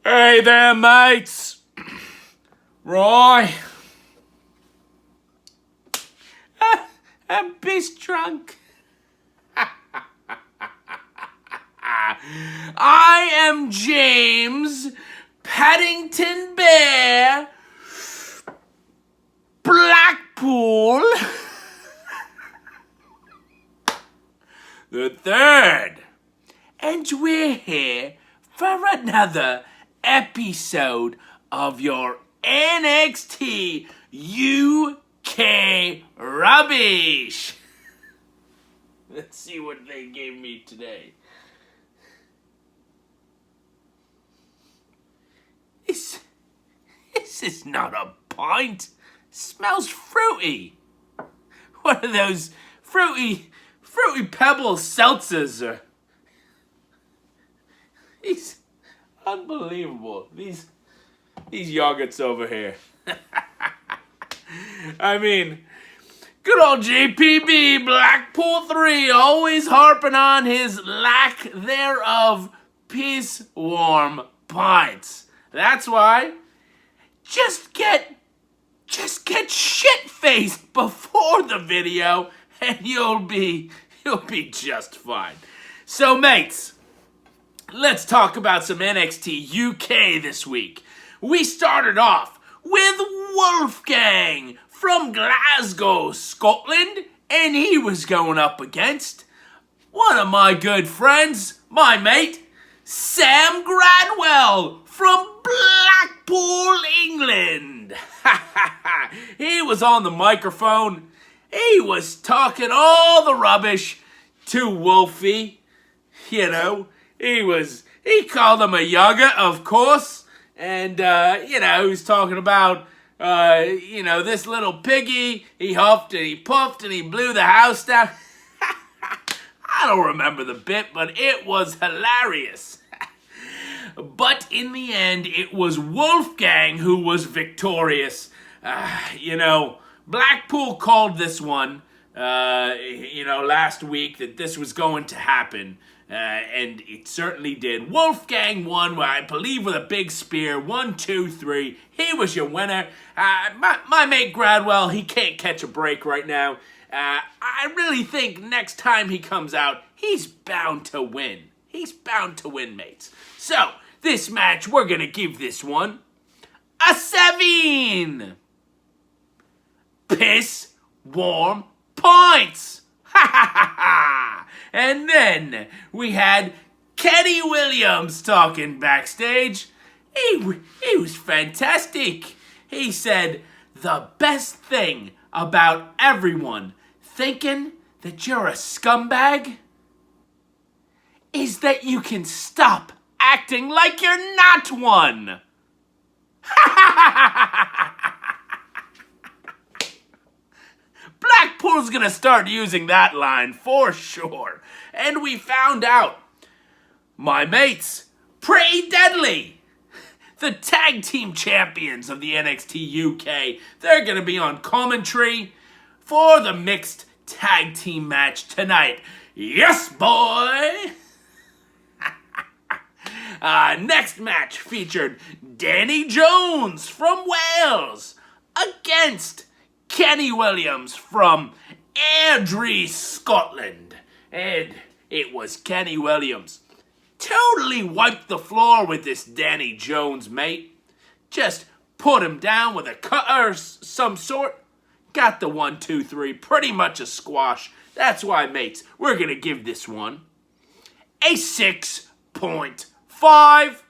Hey there, mates. Roy. I'm piss drunk. I am James Paddington Bear Blackpool the third. And we're here for another episode of your NXT UK rubbish. Let's see what they gave me today. This is not a pint. Smells fruity. One of those fruity pebble seltzers. These unbelievable. These yogurts over here. I mean, good old JPB Blackpool 3 always harping on his lack thereof piss warm pints. That's why just get shit-faced before the video and you'll be just fine. So mates, let's talk about some NXT UK this week. We started off with Wolfgang from Glasgow, Scotland, and he was going up against one of my good friends, my mate, Sam Granwell from Blackpool, England. He was on the microphone. He was talking all the rubbish to Wolfie. You know, he called him a yogurt, of course. And, he was talking about, this little piggy. He huffed and he puffed and he blew the house down. I don't remember the bit, but it was hilarious. But in the end, it was Wolfgang who was victorious. Blackpool called this one, last week that this was going to happen. And it certainly did. Wolfgang won, I believe, with a big spear. 1, 2, 3. He was your winner. My mate Gradwell, he can't catch a break right now. I really think next time he comes out, he's bound to win. He's bound to win, mates. So, this match, we're going to give this one a 7. Piss warm points. Ha ha ha ha. And then we had Kenny Williams talking backstage. He was fantastic. He said the best thing about everyone thinking that you're a scumbag is that you can stop acting like you're not one. Blackpool's gonna start using that line for sure. And we found out my mates, Pretty Deadly, the tag team champions of the NXT UK, they're gonna be on commentary for the mixed tag team match tonight. Yes, boy! Next match featured Dani Jones from Wales against Kenny Williams from Airdrie, Scotland. And it was Kenny Williams. Totally wiped the floor with this Dani Jones, mate. Just put him down with a cutter of some sort. Got the 1, 2, 3. Pretty much a squash. That's why, mates, we're going to give this one a 6.5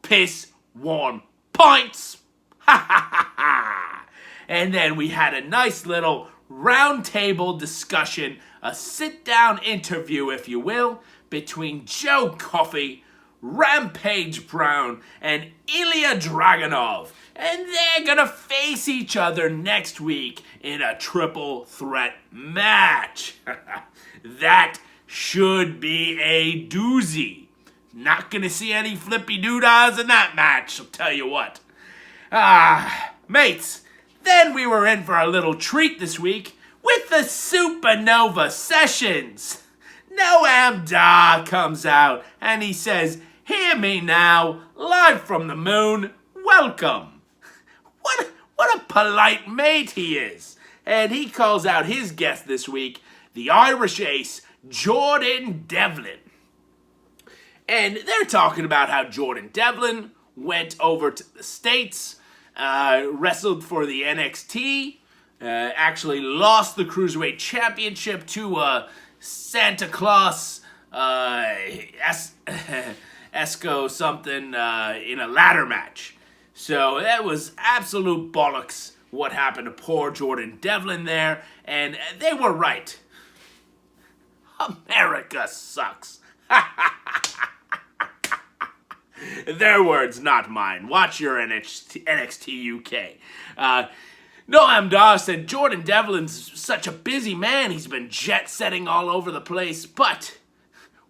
piss warm pints. Ha ha ha ha. And then we had a nice little round table discussion, a sit-down interview, if you will, between Joe Coffey, Rampage Brown, and Ilya Dragunov. And they're gonna face each other next week in a triple threat match. That should be a doozy. Not gonna see any flippy doodahs in that match, I'll tell you what. Mates, then we were in for a little treat this week with the Supernova Sessions. Noam comes out and he says, "Hear me now, live from the moon, welcome." What a polite mate he is. And he calls out his guest this week, the Irish ace, Jordan Devlin. And they're talking about how Jordan Devlin went over to the States, wrestled for the NXT, actually lost the Cruiserweight Championship to Santa Claus Esco something in a ladder match. So that was absolute bollocks what happened to poor Jordan Devlin there, and they were right. America sucks. Their words, not mine. Watch your NXT UK. Noam Dar said Jordan Devlin's such a busy man. He's been jet-setting all over the place, but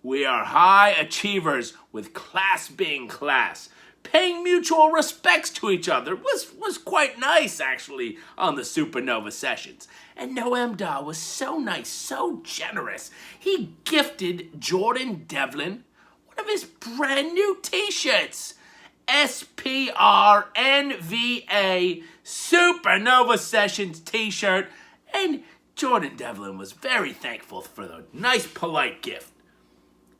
we are high achievers with class being class. Paying mutual respects to each other was quite nice, actually, on the Supernova Sessions. And Noam Dar was so nice, so generous. He gifted Jordan Devlin one of his brand new t-shirts. SPRNVA Supernova Sessions t-shirt. And Jordan Devlin was very thankful for the nice, polite gift.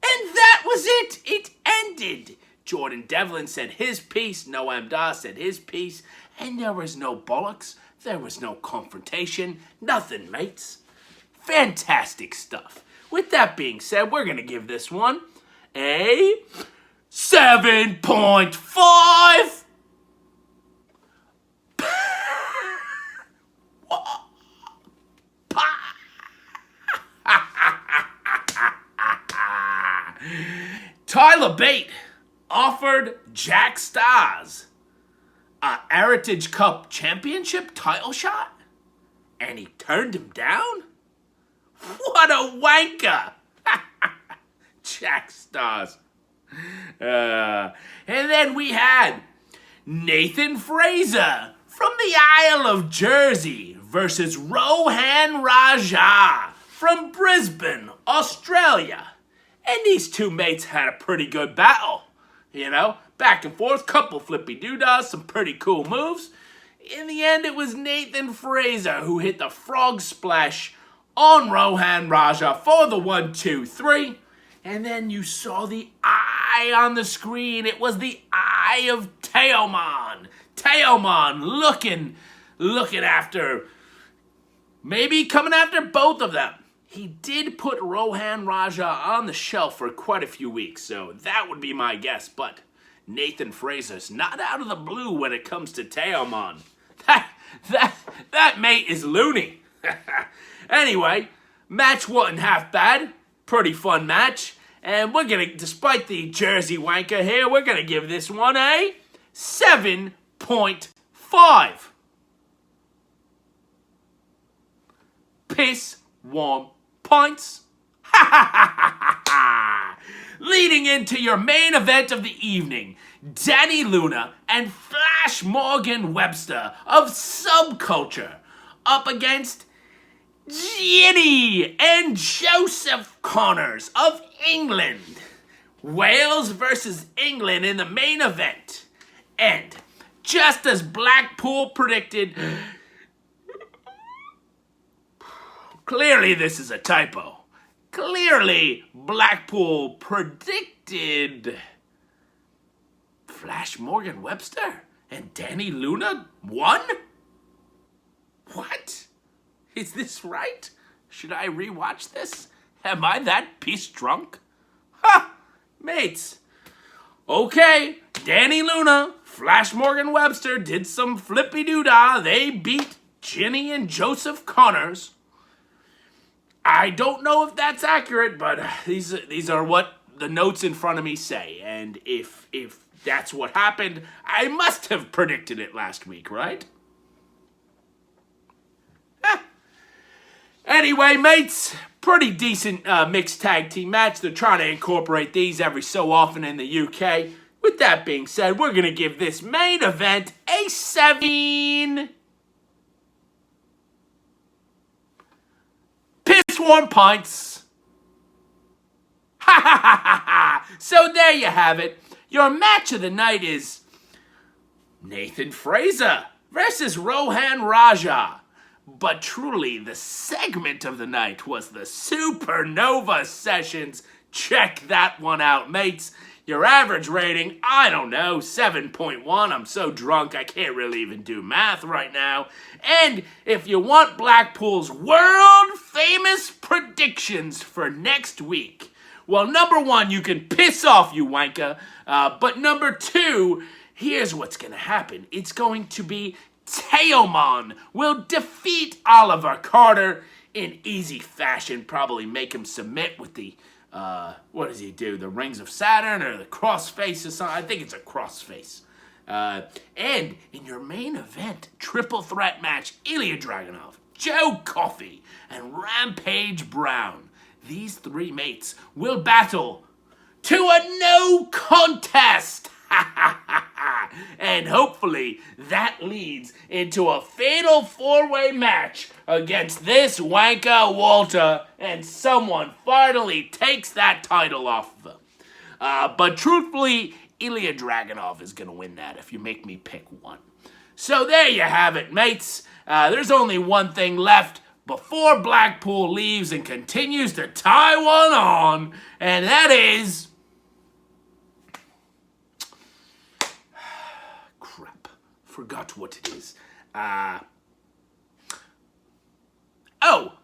And that was it. It ended. Jordan Devlin said his piece, Noam Dar said his piece, and there was no bollocks, there was no confrontation, nothing, mates. Fantastic stuff. With that being said, we're going to give this one a 7.5. Tyler Bate offered Jack Stars a Heritage Cup Championship title shot, and he turned him down? What a wanker! Jack Stars. And then we had Nathan Frazer from the Isle of Jersey versus Rohan Raja from Brisbane, Australia. And these two mates had a pretty good battle. You know, back and forth, couple flippy doodads, some pretty cool moves. In the end, it was Nathan Frazer who hit the frog splash on Rohan Raja for the 1, 2, 3. And then you saw the eye on the screen. It was the eye of Teoman. Teoman looking after, maybe coming after both of them. He did put Rohan Raja on the shelf for quite a few weeks, so that would be my guess. But Nathan Frazer's not out of the blue when it comes to Teoman. That mate is loony. Anyway, match wasn't half bad. Pretty fun match. And we're going to, despite the Jersey wanker here, we're going to give this one a 7.5. Piss warm points. Leading into your main event of the evening, Dani Luna and Flash Morgan Webster of Subculture up against Jinny and Joseph Connors of England. Wales versus England in the main event. And just as Blackpool predicted, clearly this is a typo. Clearly Blackpool predicted Flash Morgan Webster and Dani Luna won? What? Is this right? Should I rewatch this? Am I that piece drunk? Ha! Mates. Okay, Dani Luna, Flash Morgan Webster did some flippy-doo-dah. They beat Jinny and Joseph Connors. I don't know if that's accurate, but these are what the notes in front of me say. And if that's what happened, I must have predicted it last week, right? Anyway, mates, pretty decent mixed tag team match. They're trying to incorporate these every so often in the UK. With that being said, we're going to give this main event a 7. Piss warm pints. Ha ha ha ha ha! So there you have it. Your match of the night is Nathan Frazer versus Rohan Raja. But truly, the segment of the night was the Supernova Sessions. Check that one out, mates. Your average rating, I don't know, 7.1. I'm so drunk I can't really even do math right now. And if you want Blackpool's world-famous predictions for next week, well, number one, you can piss off, you wanker. But number two, here's what's going to happen. It's going to be Teomon will defeat Oliver Carter in easy fashion, probably make him submit with the, what does he do, the Rings of Saturn or the crossface or something? I think it's a crossface. And in your main event, triple threat match, Ilya Dragunov, Joe Coffey, and Rampage Brown. These three mates will battle to a no contest. And hopefully that leads into a fatal four-way match against this wanker Walter, and someone finally takes that title off of him. But truthfully, Ilya Dragunov is going to win that if you make me pick one. So there you have it, mates. There's only one thing left before Blackpool leaves and continues to tie one on, and that is... Forgot what it is. Oh,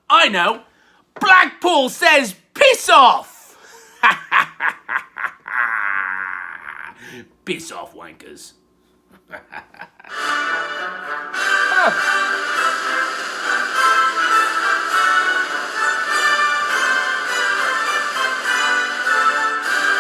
I know. Blackpool says piss off. Piss off, wankers.